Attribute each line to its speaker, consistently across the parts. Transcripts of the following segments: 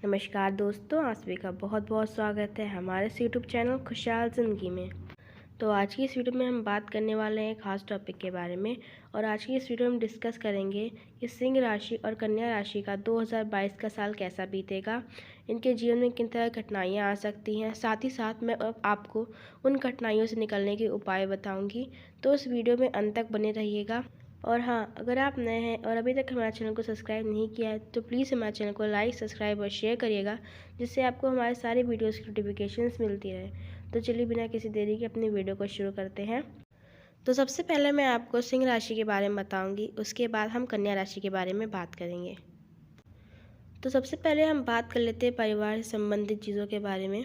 Speaker 1: नमस्कार दोस्तों, आप सभी का बहुत बहुत स्वागत है हमारे इस यूट्यूब चैनल खुशहाल ज़िंदगी में। तो आज की इस वीडियो में हम बात करने वाले हैं खास टॉपिक के बारे में। और आज की इस वीडियो में हम डिस्कस करेंगे कि सिंह राशि और कन्या राशि का 2022 का साल कैसा बीतेगा, इनके जीवन में किन तरह की कठिनाइयाँ आ सकती हैं। साथ ही साथ मैं अब आपको उन कठिनाइयों से निकलने के उपाय बताऊँगी, तो इस वीडियो में अंत तक बने रहिएगा। और हाँ, अगर आप नए हैं और अभी तक हमारे चैनल को सब्सक्राइब नहीं किया है तो प्लीज़ हमारे चैनल को लाइक, सब्सक्राइब और शेयर करिएगा, जिससे आपको हमारे सारे वीडियोस की नोटिफिकेशंस मिलती रहे। तो चलिए बिना किसी देरी के अपनी वीडियो को शुरू करते हैं। तो सबसे पहले मैं आपको सिंह राशि के बारे में बताऊंगी, उसके बाद हम कन्या राशि के बारे में बात करेंगे। तो सबसे पहले हम बात कर लेते हैं परिवार से संबंधित चीज़ों के बारे में।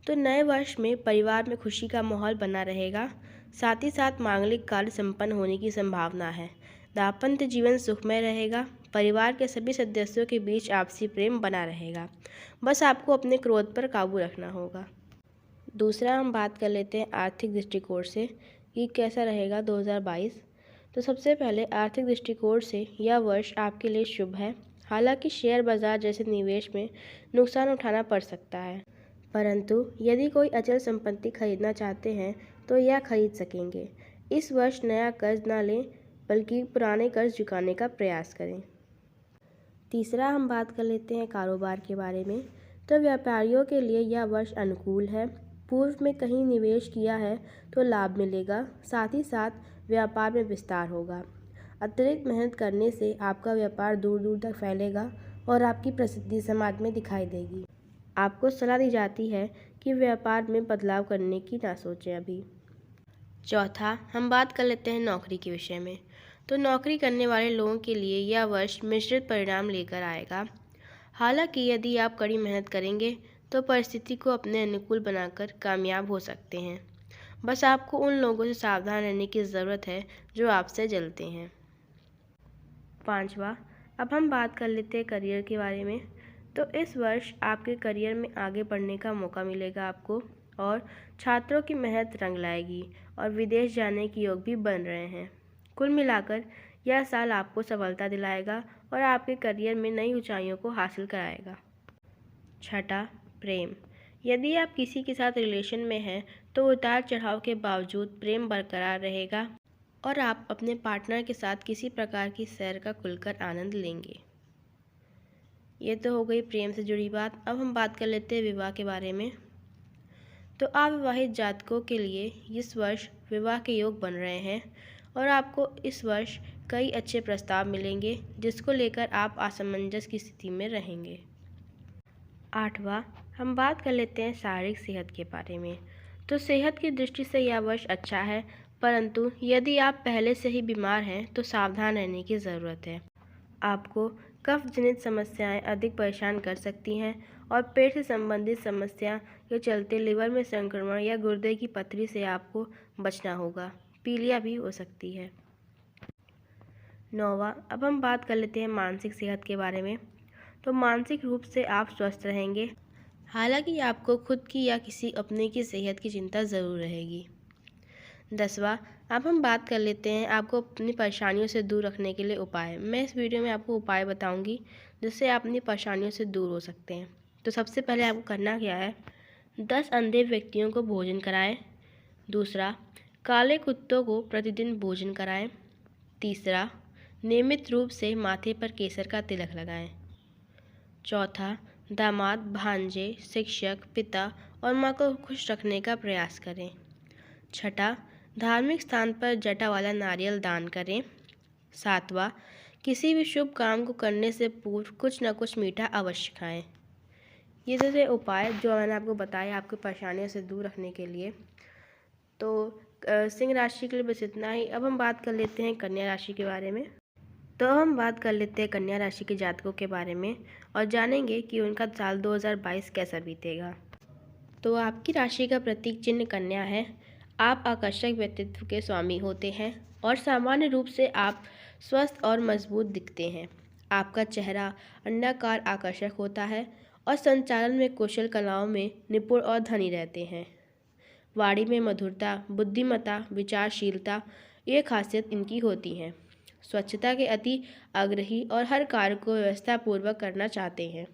Speaker 1: तो नए वर्ष में परिवार में खुशी का माहौल बना रहेगा। साथ ही साथ मांगलिक कार्य संपन्न होने की संभावना है। दाम्पत्य जीवन सुखमय रहेगा। परिवार के सभी सदस्यों के बीच आपसी प्रेम बना रहेगा। बस आपको अपने क्रोध पर काबू रखना होगा। दूसरा हम बात कर लेते हैं आर्थिक दृष्टिकोण से कि कैसा रहेगा 2022। तो सबसे पहले आर्थिक दृष्टिकोण से यह वर्ष आपके लिए शुभ है। हालांकि शेयर बाजार जैसे निवेश में नुकसान उठाना पड़ सकता है, परंतु यदि कोई अचल संपत्ति खरीदना चाहते हैं तो यह खरीद सकेंगे। इस वर्ष नया कर्ज न लें, बल्कि पुराने कर्ज चुकाने का प्रयास करें। तीसरा हम बात कर लेते हैं कारोबार के बारे में। तो व्यापारियों के लिए यह वर्ष अनुकूल है। पूर्व में कहीं निवेश किया है तो लाभ मिलेगा। साथ ही साथ व्यापार में विस्तार होगा। अतिरिक्त मेहनत करने से आपका व्यापार दूर दूर तक फैलेगा और आपकी प्रसिद्धि समाज में दिखाई देगी। आपको सलाह दी जाती है कि व्यापार में बदलाव करने की ना सोचें अभी। चौथा हम बात कर लेते हैं नौकरी के विषय में। तो नौकरी करने वाले लोगों के लिए यह वर्ष मिश्रित परिणाम लेकर आएगा। हालांकि यदि आप कड़ी मेहनत करेंगे तो परिस्थिति को अपने अनुकूल बनाकर कामयाब हो सकते हैं। बस आपको उन लोगों से सावधान रहने की ज़रूरत है जो आपसे जलते हैं। पांचवा, अब हम बात कर लेते हैं करियर के बारे में। तो इस वर्ष आपके करियर में आगे बढ़ने का मौका मिलेगा आपको, और छात्रों की मेहनत रंग लाएगी और विदेश जाने के योग भी बन रहे हैं। कुल मिलाकर यह साल आपको सफलता दिलाएगा और आपके करियर में नई ऊंचाइयों को हासिल कराएगा। छठा, प्रेम। यदि आप किसी के साथ रिलेशन में हैं तो उतार चढ़ाव के बावजूद प्रेम बरकरार रहेगा और आप अपने पार्टनर के साथ किसी प्रकार की सैर का खुलकर आनंद लेंगे। ये तो हो गई प्रेम से जुड़ी बात। अब हम बात कर लेते हैं विवाह के बारे में। तो अविवाहित जातकों के लिए इस वर्ष विवाह के योग बन रहे हैं और आपको इस वर्ष कई अच्छे प्रस्ताव मिलेंगे, जिसको लेकर आप असमंजस की स्थिति में रहेंगे। आठवां, हम बात कर लेते हैं शारीरिक सेहत के बारे में। तो सेहत की दृष्टि से यह वर्ष अच्छा है, परंतु यदि आप पहले से ही बीमार हैं तो सावधान रहने की ज़रूरत है। आपको कफ जनित समस्याएं अधिक परेशान कर सकती हैं और पेट से संबंधित समस्या के चलते लिवर में संक्रमण या गुर्दे की पथरी से आपको बचना होगा। पीलिया भी हो सकती है। नौवां, अब हम बात कर लेते हैं मानसिक सेहत के बारे में। तो मानसिक रूप से आप स्वस्थ रहेंगे। हालांकि आपको खुद की या किसी अपने की सेहत की चिंता ज़रूर रहेगी। 10वां, अब हम बात कर लेते हैं आपको अपनी परेशानियों से दूर रखने के लिए उपाय। मैं इस वीडियो में आपको उपाय बताऊंगी जिससे आप अपनी परेशानियों से दूर हो सकते हैं। तो सबसे पहले आपको करना क्या है, 10 अंधे व्यक्तियों को भोजन कराएं। दूसरा, काले कुत्तों को प्रतिदिन भोजन कराएं। तीसरा, नियमित रूप से माथे पर केसर का तिलक लगाएं। चौथा, दामाद, भांजे, शिक्षक, पिता और माँ को खुश रखने का प्रयास करें। छठा, धार्मिक स्थान पर जटा वाला नारियल दान करें। सातवां, किसी भी शुभ काम को करने से पूर्व कुछ न कुछ मीठा अवश्य खाएं। ये थे उपाय जो मैंने आपको बताया आपकी परेशानियों से दूर रखने के लिए। तो सिंह राशि के लिए बस इतना ही। अब हम बात कर लेते हैं कन्या राशि के बारे में। तो हम बात कर लेते हैं कन्या राशि के जातकों के बारे में और जानेंगे कि उनका साल 2022 कैसा बीतेगा। तो आपकी राशि का प्रतीक चिन्ह कन्या है। आप आकर्षक व्यक्तित्व के स्वामी होते हैं और सामान्य रूप से आप स्वस्थ और मजबूत दिखते हैं। आपका चेहरा अंडाकार आकर्षक होता है और संचालन में कौशल कलाओं में निपुण और धनी रहते हैं। वाणी में मधुरता, बुद्धिमत्ता, विचारशीलता ये खासियत इनकी होती हैं। स्वच्छता के अति आग्रही और हर कार्य को व्यवस्थापूर्वक करना चाहते हैं।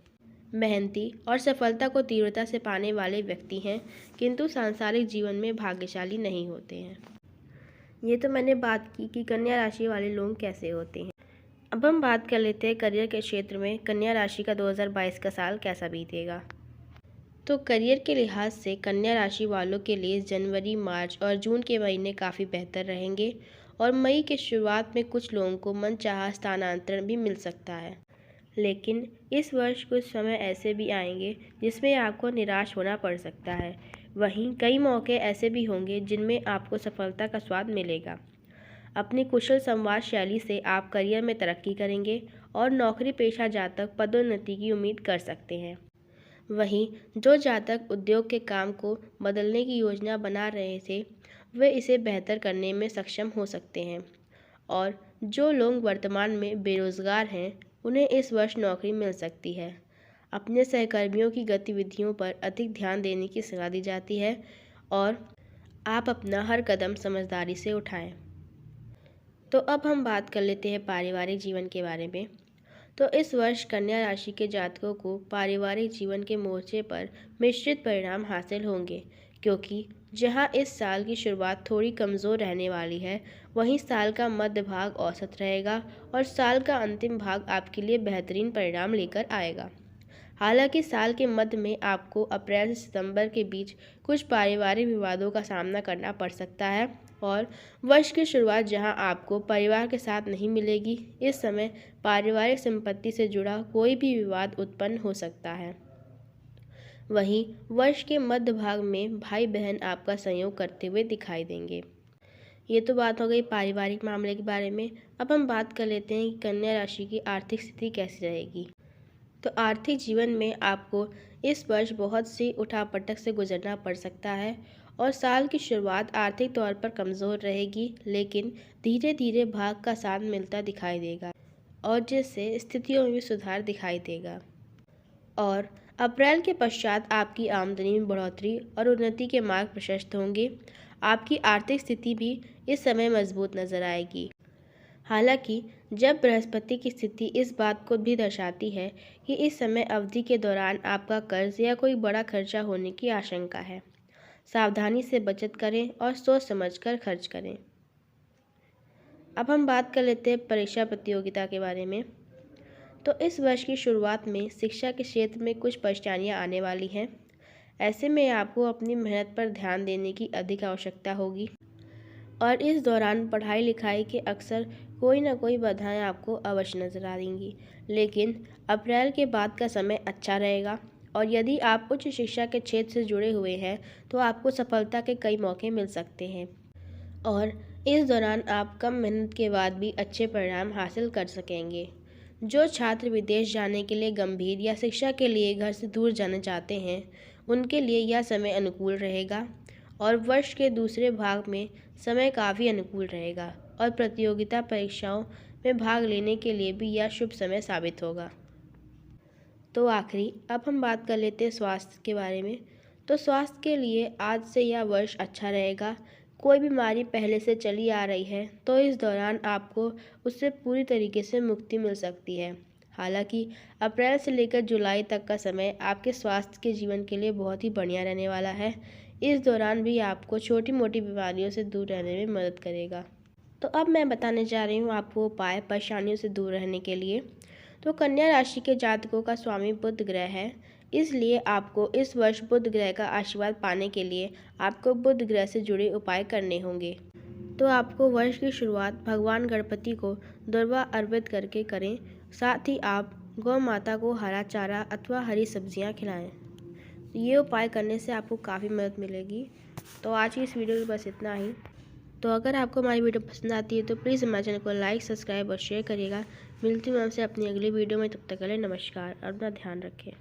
Speaker 1: मेहनती और सफलता को तीव्रता से पाने वाले व्यक्ति हैं, किंतु सांसारिक जीवन में भाग्यशाली नहीं होते हैं। ये तो मैंने बात की कि कन्या राशि वाले लोग कैसे होते हैं। अब हम बात कर लेते हैं करियर के क्षेत्र में कन्या राशि का 2022 का साल कैसा बीतेगा। तो करियर के लिहाज से कन्या राशि वालों के लिए जनवरी, मार्च और जून के महीने काफ़ी बेहतर रहेंगे और मई के शुरुआत में कुछ लोगों को मनचाहा स्थानांतरण भी मिल सकता है। लेकिन इस वर्ष कुछ समय ऐसे भी आएंगे जिसमें आपको निराश होना पड़ सकता है। वहीं कई मौके ऐसे भी होंगे जिनमें आपको सफलता का स्वाद मिलेगा। अपनी कुशल संवाद शैली से आप करियर में तरक्की करेंगे और नौकरी पेशा जातक पदोन्नति की उम्मीद कर सकते हैं। वहीं जो जातक उद्योग के काम को बदलने की योजना बना रहे थे, वे इसे बेहतर करने में सक्षम हो सकते हैं। और जो लोग वर्तमान में बेरोजगार हैं, उन्हें इस वर्ष नौकरी मिल सकती है। अपने सहकर्मियों की गतिविधियों पर अधिक ध्यान देने की सलाह दी जाती है और आप अपना हर कदम समझदारी से उठाएं। तो अब हम बात कर लेते हैं पारिवारिक जीवन के बारे में। तो इस वर्ष कन्या राशि के जातकों को पारिवारिक जीवन के मोर्चे पर मिश्रित परिणाम हासिल होंगे, क्योंकि जहां इस साल की शुरुआत थोड़ी कमज़ोर रहने वाली है, वहीं साल का मध्य भाग औसत रहेगा और साल का अंतिम भाग आपके लिए बेहतरीन परिणाम लेकर आएगा। हालांकि साल के मध्य में आपको अप्रैल से सितंबर के बीच कुछ पारिवारिक विवादों का सामना करना पड़ सकता है और वर्ष की शुरुआत जहां आपको परिवार के साथ नहीं मिलेगी, इस समय पारिवारिक संपत्ति से जुड़ा कोई भी विवाद उत्पन्न हो सकता है। वहीं वर्ष के मध्य भाग में भाई बहन आपका सहयोग करते हुए दिखाई देंगे। ये तो बात हो गई पारिवारिक मामले के बारे में। अब हम बात कर लेते हैं कि कन्या राशि की आर्थिक स्थिति कैसी रहेगी। तो आर्थिक जीवन में आपको इस वर्ष बहुत सी उठापटक से गुजरना पड़ सकता है और साल की शुरुआत आर्थिक तौर पर कमज़ोर रहेगी, लेकिन धीरे धीरे भाग का साथ मिलता दिखाई देगा और जिससे स्थितियों में भी सुधार दिखाई देगा। और अप्रैल के पश्चात आपकी आमदनी में बढ़ोतरी और उन्नति के मार्ग प्रशस्त होंगे। आपकी आर्थिक स्थिति भी इस समय मजबूत नजर आएगी। हालांकि जब बृहस्पति की स्थिति इस बात को भी दर्शाती है कि इस समय अवधि के दौरान आपका कर्ज या कोई बड़ा खर्चा होने की आशंका है। सावधानी से बचत करें और सोच समझकर खर्च करें। अब हम बात कर लेते हैं परीक्षा प्रतियोगिता के बारे में। तो इस वर्ष की शुरुआत में शिक्षा के क्षेत्र में कुछ परेशानियां आने वाली हैं। ऐसे में आपको अपनी मेहनत पर ध्यान देने की अधिक आवश्यकता होगी और इस दौरान पढ़ाई लिखाई के अक्सर कोई ना कोई बाधाएं आपको अवश्य नजर आएंगी। लेकिन अप्रैल के बाद का समय अच्छा रहेगा और यदि आप उच्च शिक्षा के क्षेत्र से जुड़े हुए हैं तो आपको सफलता के कई मौके मिल सकते हैं और इस दौरान आप कम मेहनत के बाद भी अच्छे परिणाम हासिल कर सकेंगे। जो छात्र विदेश जाने के लिए गंभीर या शिक्षा के लिए घर से दूर जाना चाहते हैं, उनके लिए यह समय अनुकूल रहेगा और वर्ष के दूसरे भाग में समय काफ़ी अनुकूल रहेगा और प्रतियोगिता परीक्षाओं में भाग लेने के लिए भी यह शुभ समय साबित होगा। तो आखिरी अब हम बात कर लेते हैं स्वास्थ्य के बारे में। तो स्वास्थ्य के लिए आज से यह वर्ष अच्छा रहेगा। कोई बीमारी पहले से चली आ रही है तो इस दौरान आपको उससे पूरी तरीके से मुक्ति मिल सकती है। हालांकि अप्रैल से लेकर जुलाई तक का समय आपके स्वास्थ्य के जीवन के लिए बहुत ही बढ़िया रहने वाला है। इस दौरान भी आपको छोटी मोटी बीमारियों से दूर रहने में मदद करेगा। तो अब मैं बताने जा रही हूँ आपको उपाय परेशानियों से दूर रहने के लिए। तो कन्या राशि के जातकों का स्वामी बुध ग्रह है, इसलिए आपको इस वर्ष बुध ग्रह का आशीर्वाद पाने के लिए आपको बुध ग्रह से जुड़े उपाय करने होंगे। तो आपको वर्ष की शुरुआत भगवान गणपति को दुर्वा अर्पित करके करें। साथ ही आप गौ माता को हरा चारा अथवा हरी सब्जियां खिलाएं। ये उपाय करने से आपको काफ़ी मदद मिलेगी। तो आज की इस वीडियो में बस इतना ही। तो अगर आपको हमारी वीडियो पसंद आती है तो प्लीज़ हमारे चैनल को लाइक, सब्सक्राइब और शेयर करिएगा। मिलती हूँ आपसे अपनी अगली वीडियो में, तब तक के लिए नमस्कार और अपना ध्यान रखें।